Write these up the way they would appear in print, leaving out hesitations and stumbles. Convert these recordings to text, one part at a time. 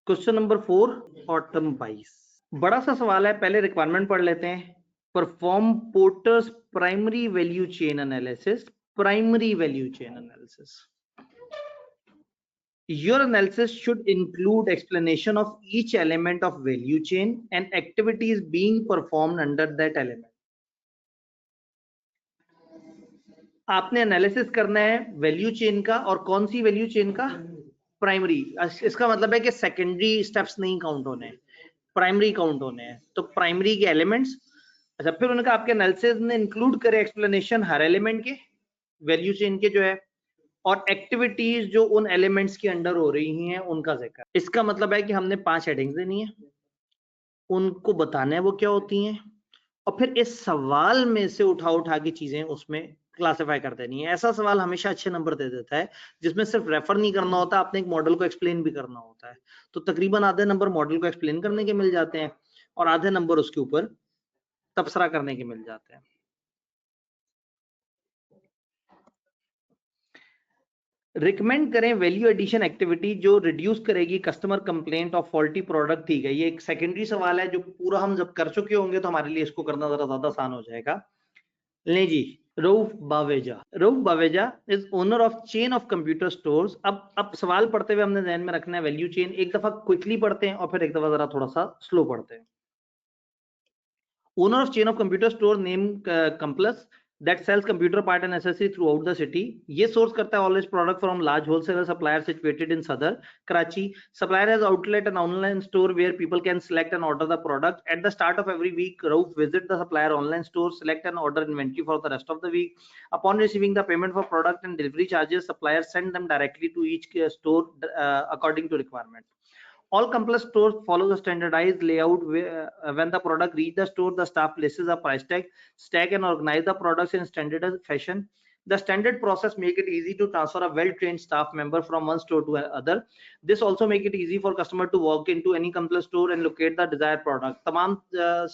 Question number 4 autumn बाइस। बड़ा सा सवाल है, पहले रिक्वायरमेंट पढ़ लेते हैं। Perform porters primary value chain analysis. Primary value chain analysis, your analysis should include explanation of each element of value chain and activities being performed under that element. आपने एनालिसिस करना है वैल्यू चेन का, और कौन सी value chain का? Primary. इसका मतलब है कि सेकेंडरी स्टेप्स नहीं काउंट होने, प्राइमरी काउंट होने हैं। तो प्राइमरी के एलिमेंट्स, अच्छा, फिर उनका आपके एनालिसिस ने इंक्लूड करे एक्सप्लेनेशन हर एलिमेंट के वैल्यू चेन के जो है, और एक्टिविटीज जो उन एलिमेंट्स के अंडर हो रही हैं उनका जिक्र। इसका मतलब है कि हमने 5 हेडिंग्स देनी है, उनको बताना है वो क्या होती हैं, और फिर इस सवाल में से उठा के चीजें उसमें क्लासिफाई कर देनी है। ऐसा सवाल हमेशा अच्छे नंबर दे देता है जिसमें सिर्फ रेफर नहीं करना होता, आपने एक मॉडल को एक्सप्लेन भी करना होता है। तो तकरीबन आधे नंबर मॉडल को एक्सप्लेन करने के मिल जाते हैं और आधे नंबर उसके ऊपर तबसरा करने के मिल जाते हैं। रिकमेंड करें वैल्यू एडिशन एक्टिविटी जो रिड्यूस करेगी customer complaint of faulty product. ठीक है, ये एक सेकेंडरी सवाल है जो पूरा हम जब कर चुके होंगे तो हमारे लिए इसको करना जरा ज्यादा आसान हो जाएगा। ले जी, Rauf Baweja. Rauf Baweja is owner of chain of computer stores. अब सवाल पढ़ते हुए हमने ध्यान में रखना है वैल्यू चेन। एक दफा क्विकली पढ़ते हैं और फिर एक दफा जरा थोड़ा सा स्लो पढ़ते हैं। Owner of chain of computer store named Complus that sells computer part and accessories throughout the city. ये source करता है always product from large wholesaler suppliers situated in Sadar, Karachi. Supplier has outlet and online store where people can select and order the product. At the start of every week, Rauf visit the supplier online store, select and order inventory for the rest of the week. Upon receiving the payment for product and delivery charges, suppliers send them directly to each store according to requirement. All Complus stores follow the standardized layout where, when the product reaches the store, the staff places a price tag, stack and organize the products in standard fashion. The standard process make it easy to transfer a well-trained staff member from one store to another. This also make it easy for customer to walk into any Complus store and locate the desired product. तमाम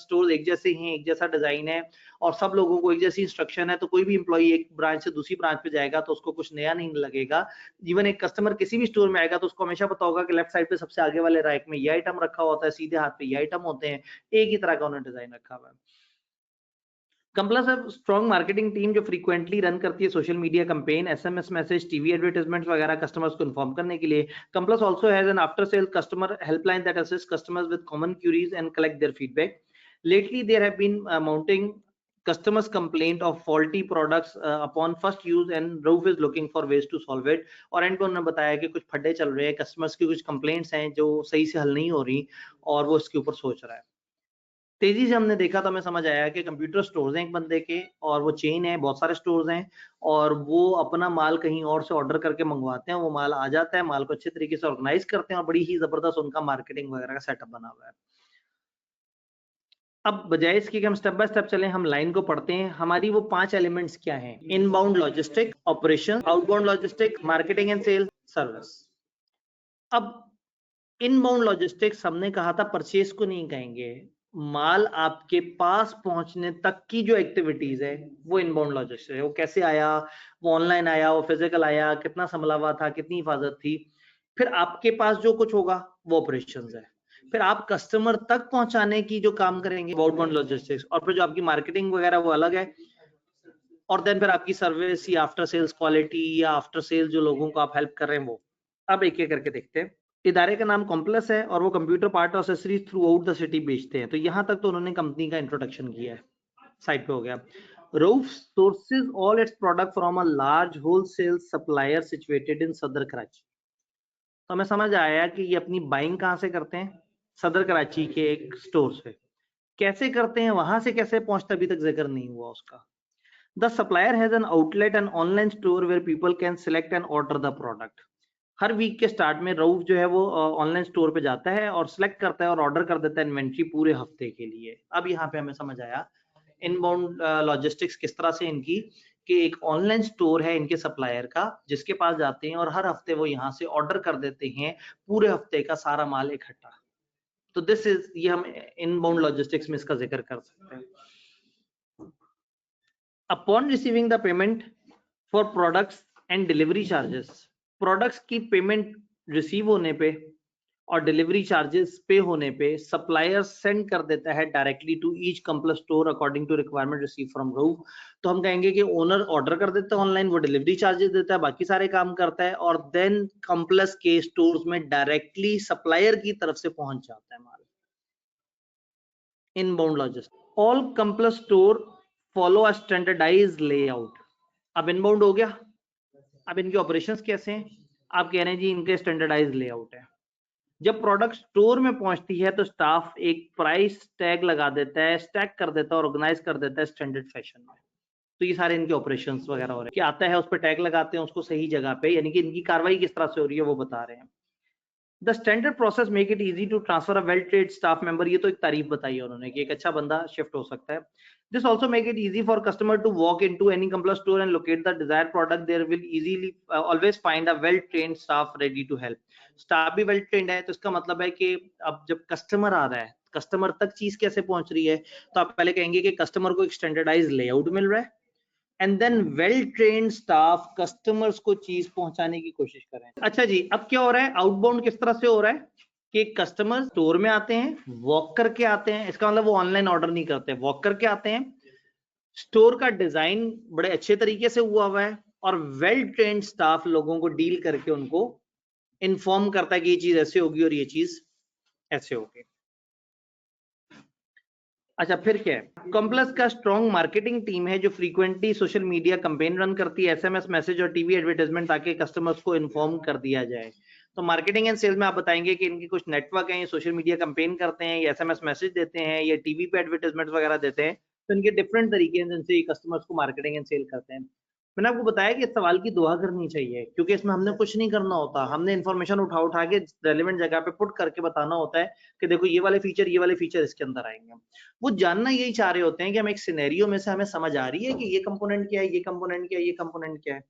stores एक जैसे हैं, एक जैसा design है और सब लोगों को एक जैसी इंस्ट्रक्शन है, तो कोई भी एम्प्लॉई एक ब्रांच से दूसरी ब्रांच पे जाएगा तो उसको कुछ नया नहीं लगेगा। इवन एक कस्टमर किसी भी स्टोर में आएगा तो उसको हमेशा पता होगा कि लेफ्ट साइड पे सबसे आगे वाले रैक में ये आइटम रखा होता है, सीधे हाथ पे ये आइटम होते हैं, एक ही तरह का उन्होंने डिजाइन रखा हुआ है। Complus है स्ट्रॉन्ग मार्केटिंग टीम जो फ्रीक्वेंटली रन करती है social media campaign, SMS message, TV advertisements वगैरह कस्टमर्स को इन्फॉर्म करने के लिए। Complus also has an after sale customer helpline that assists customers with common queries and collect their feedback. Lately there have been mounting customers complaint of faulty products upon first use and Rauf is looking for ways to solve it. और and पे उन्होंने बताया कि कुछ फड्डे चल रहे हैं, customers की कुछ कंप्लेंट्स हैं जो सही से हल नहीं हो रही और वो इसके ऊपर सोच रहा है। तेजी से हमने देखा तो हमें समझ आया कि कंप्यूटर स्टोर्स हैं एक बंदे के, और वो चेन है, बहुत सारे स्टोर्स हैं, और वो अपना माल कहीं और से ऑर्डर करके मंगवाते हैं, वो माल आ जाता है, माल को अच्छे तरीके से ऑर्गेनाइज करते हैं और बड़ी ही जबरदस्त उनका मार्केटिंग वगैरह का सेटअप बना हुआ है। अब बजाय इसके कि हम स्टेप बाय स्टेप चलें, हम लाइन को पढ़ते हैं। हमारी वो 5 एलिमेंट्स क्या हैं? Inbound logistic, operation, outbound logistic, marketing and sale, service. अब इनबाउंड लॉजिस्टिक्स हमने कहा था परचेस को नहीं कहेंगे, माल आपके पास पहुंचने तक की जो एक्टिविटीज है वो इनबाउंड लॉजिस्टिक्स है। वो कैसे आया, वो ऑनलाइन आया, वो फिजिकल आया, कितना संभला हुआ था, कितनी हिफाजत थी। फिर आपके पास जो कुछ होगा वो ऑपरेशंस है। फिर आप कस्टमर तक पहुंचाने की जो काम करेंगे वो आउटबाउंड लॉजिस्टिक्स, और फिर जो आपकी मार्केटिंग वगैरह वो अलग है। और देन फिर आपकी सर्विस या आफ्टर सेल्स क्वालिटी या आफ्टर सेल्स जो लोगों को आप हेल्प कर रहे हैं वो। अब एक एक करके देखते हैं। इदारे का नाम कॉम्प्लस है और वो कंप्यूटर पार्ट और accessories through out the city बेचते हैं। तो यहाँ तक तो उन्होंने कंपनी का इंट्रोडक्शन किया है, साइड पे हो गया। Rauf sources all its product from a large wholesale supplier situated in सदर कराची। तो हमें समझ आया कि ये अपनी बाइंग कहाँ से करते हैं? सदर कराची के एक स्टोर से। कैसे करते हैं, वहां से कैसे पहुंचते, अभी तक जिक्र नहीं हुआ उसका। The supplier has an outlet and online store where people can select and order the product. हर वीक के स्टार्ट में रऊफ जो है वो ऑनलाइन स्टोर पे जाता है और सिलेक्ट करता है और ऑर्डर कर देता है इन्वेंट्री पूरे हफ्ते के लिए। अब यहाँ पे हमें समझ आया इनबाउंड लॉजिस्टिक्स किस तरह से इनकी, कि एक ऑनलाइन स्टोर है इनके सप्लायर का जिसके पास जाते हैं और हर हफ्ते वो यहाँ से ऑर्डर कर देते हैं पूरे हफ्ते का सारा माल इकट्ठा। तो दिस इज, ये हम इनबाउंड लॉजिस्टिक्स में इसका जिक्र कर सकते हैं। Upon receiving the payment for products and delivery charges, products की पेमेंट रिसीव होने पे और डिलीवरी चार्जेस पे होने पे सप्लायर सेंड कर देता है directly to each complex store according to requirement receive from Rauf. तो हम कहेंगे कि ओनर ऑर्डर कर देता है ऑनलाइन, वो डिलीवरी चार्जेस देता है, बाकी सारे काम करता है, और देन कंप्लेक्स के स्टोर्स में डायरेक्टली सप्लायर की तरफ से पहुंच जाता है माल। Inbound logistics, all complex store follow a standardized layout. अब इनबाउंड हो गया, अब इनके ऑपरेशंस कैसे हैं? आप कह रहे हैं जी इनके स्टैंडर्डाइज्ड लेआउट है। जब प्रोडक्ट स्टोर में पहुंचती है तो स्टाफ एक प्राइस टैग लगा देता है, स्टैक कर देता है, ऑर्गेनाइज कर देता है स्टैंडर्ड फैशन में। तो ये सारे इनके ऑपरेशंस वगैरह हो रहे हैं कि आता है उस पर टैग लगाते हैं उसको सही जगह पे, यानी कि इनकी कार्रवाई किस तरह से हो रही है वो बता रहे हैं। The standard process make it easy to transfer a well trade staff member. ये तो एक तारीफ बताई है उन्होंने कि एक अच्छा बंदा शिफ्ट हो सकता है। This also make it easy for customer to walk in to any complex store and locate the desired product. There will easily always find a well trained staff ready to help. Staff भी well trained है तो इसका मतलब है कि अब जब customer आ रहा है, कस्टमर तक चीज कैसे पहुंच रही है, तो आप पहले कहेंगे कि कस्टमर को एक स्टैंडर्डाइज लेआउट मिल रहा है, and then well trained staff customers को चीज पहुंचाने की कोशिश करें। अच्छा जी, अब क्या हो रहा है, आउटबाउंड किस तरह से हो रहा है कि कस्टमर स्टोर में आते हैं, वॉक करके आते हैं, इसका मतलब वो ऑनलाइन ऑर्डर नहीं करते, वॉक करके आते हैं, स्टोर का डिजाइन बड़े अच्छे तरीके से हुआ है, और वेल ट्रेन्ड स्टाफ लोगों को डील करके उनको इन्फॉर्म करता है कि ये चीज ऐसे होगी और ये चीज ऐसे होगी। अच्छा, फिर क्या है, कॉम्प्लेक्स का स्ट्रॉन्ग मार्केटिंग टीम है जो frequently social media campaign run करती है, एसएमएस मैसेज और टीवी एडवर्टाइजमेंट, ताकि कस्टमर्स को इन्फॉर्म कर दिया जाए। तो मार्केटिंग एंड सेल्स में आप बताएंगे कि इनकी कुछ नेटवर्क है, ये सोशल मीडिया कैंपेन करते हैं, या एसएमएस मैसेज देते हैं, या टीवी पे एडवर्टाइजमेंट वगैरह देते हैं। तो इनके डिफरेंट तरीके हैं जिनसे कस्टमर्स को मार्केटिंग एंड सेल करते हैं। मैंने आपको बताया कि इस सवाल की दुआ करनी चाहिए, क्योंकि इसमें हमने कुछ नहीं करना होता, हमने इन्फॉर्मेशन उठा उठा के रेलेवेंट जगह पे पुट करके बताना होता है कि देखो ये वाले फीचर इसके अंदर आएंगे। वो जानना यही चाह रहे होते हैं कि हम एक सिनेरियो में से हमें समझ आ रही है कि ये कंपोनेंट क्या है, ये कंपोनेंट क्या है, ये कंपोनेंट क्या है।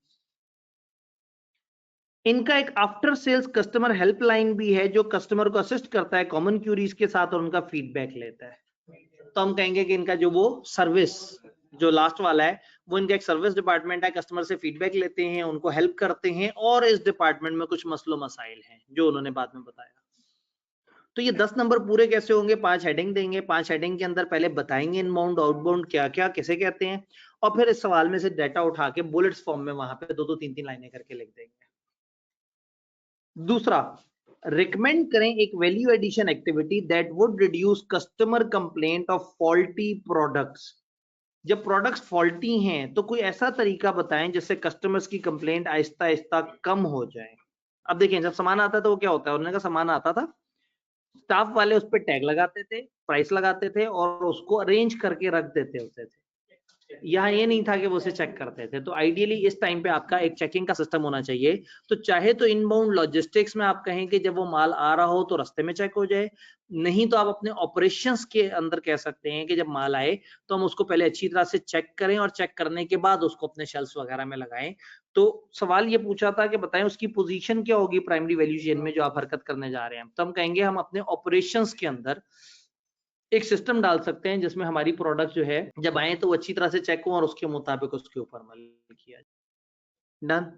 इनका एक आफ्टर सेल्स कस्टमर हेल्पलाइन भी है जो कस्टमर को असिस्ट करता है कॉमन क्यूरीज के साथ और उनका फीडबैक लेता है। तो हम कहेंगे कि इनका जो वो सर्विस जो लास्ट वाला है वो इनका एक सर्विस डिपार्टमेंट है, कस्टमर से फीडबैक लेते हैं, उनको हेल्प करते हैं, और इस डिपार्टमेंट में कुछ मसलो मसाइल हैं जो उन्होंने बाद में बताया। तो ये 10 नंबर पूरे कैसे होंगे, 5 हेडिंग देंगे, 5 हेडिंग के अंदर पहले बताएंगे इनबाउंड आउटबाउंड क्या क्या कैसे कहते हैं, और फिर इस सवाल में से डाटा उठा के बुलेट्स फॉर्म में वहां पे 2-2 3-3 लाइनें करके लिख देंगे। दूसरा, रिकमेंड करें एक value addition activity that would reduce customer complaint of faulty products. जब प्रोडक्ट्स फॉल्टी हैं तो कोई ऐसा तरीका बताएं जिससे कस्टमर्स की कंप्लेंट आहिस्ता आहिस्ता कम हो जाए। अब देखिए, जब सामान आता था तो वो क्या होता है, उन्होंने कहा सामान आता था, स्टाफ वाले उस पर टैग लगाते थे, प्राइस लगाते थे, और उसको अरेंज करके रख देते होते थे। यहाँ ये नहीं था कि वो उसे चेक करते थे। तो आइडियली इस टाइम पे आपका एक चेकिंग का सिस्टम होना चाहिए। तो चाहे तो इनबाउंड लॉजिस्टिक्स में आप कहें कि जब वो माल आ रहा हो तो रास्ते में चेक हो जाए, नहीं तो आप अपने ऑपरेशंस के अंदर कह सकते हैं कि जब माल आए तो हम उसको पहले अच्छी तरह से चेक करें, और चेक करने के बाद उसको अपने शेल्फ्स वगैरह में लगाएं। तो सवाल ये पूछा था कि बताएं उसकी पोजीशन क्या होगी प्राइमरी वैल्यू चेन में जो आप हरकत करने जा रहे हैं। तो हम कहेंगे हम अपने ऑपरेशंस के अंदर एक सिस्टम डाल सकते हैं जिसमें हमारी प्रोडक्ट जो है जब आए तो वो अच्छी तरह से चेक हो और उसके मुताबिक उसके ऊपर अमल किया जाए। डन।